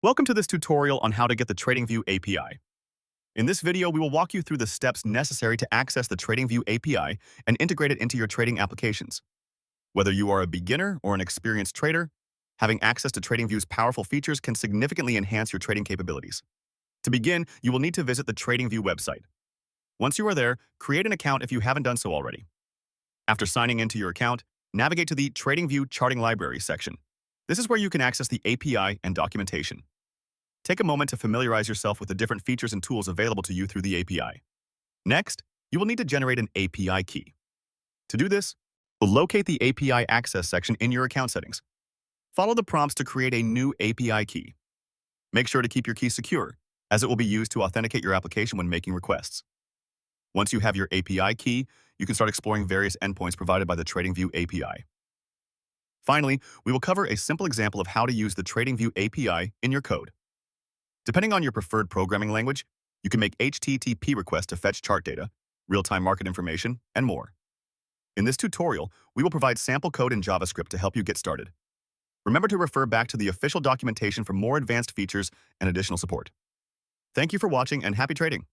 Welcome to this tutorial on how to get the TradingView API. In this video, we will walk you through the steps necessary to access the TradingView API and integrate it into your trading applications. Whether you are a beginner or an experienced trader, having access to TradingView's powerful features can significantly enhance your trading capabilities. To begin, you will need to visit the TradingView website. Once you are there, create an account if you haven't done so already. After signing into your account, navigate to the TradingView Charting Library section. This is where you can access the API and documentation. Take a moment to familiarize yourself with the different features and tools available to you through the API. Next, you will need to generate an API key. To do this, locate the API access section in your account settings. Follow the prompts to create a new API key. Make sure to keep your key secure, as it will be used to authenticate your application when making requests. Once you have your API key, you can start exploring various endpoints provided by the TradingView API. Finally, we will cover a simple example of how to use the TradingView API in your code. Depending on your preferred programming language, you can make HTTP requests to fetch chart data, real-time market information, and more. In this tutorial, we will provide sample code in JavaScript to help you get started. Remember to refer back to the official documentation for more advanced features and additional support. Thank you for watching and happy trading!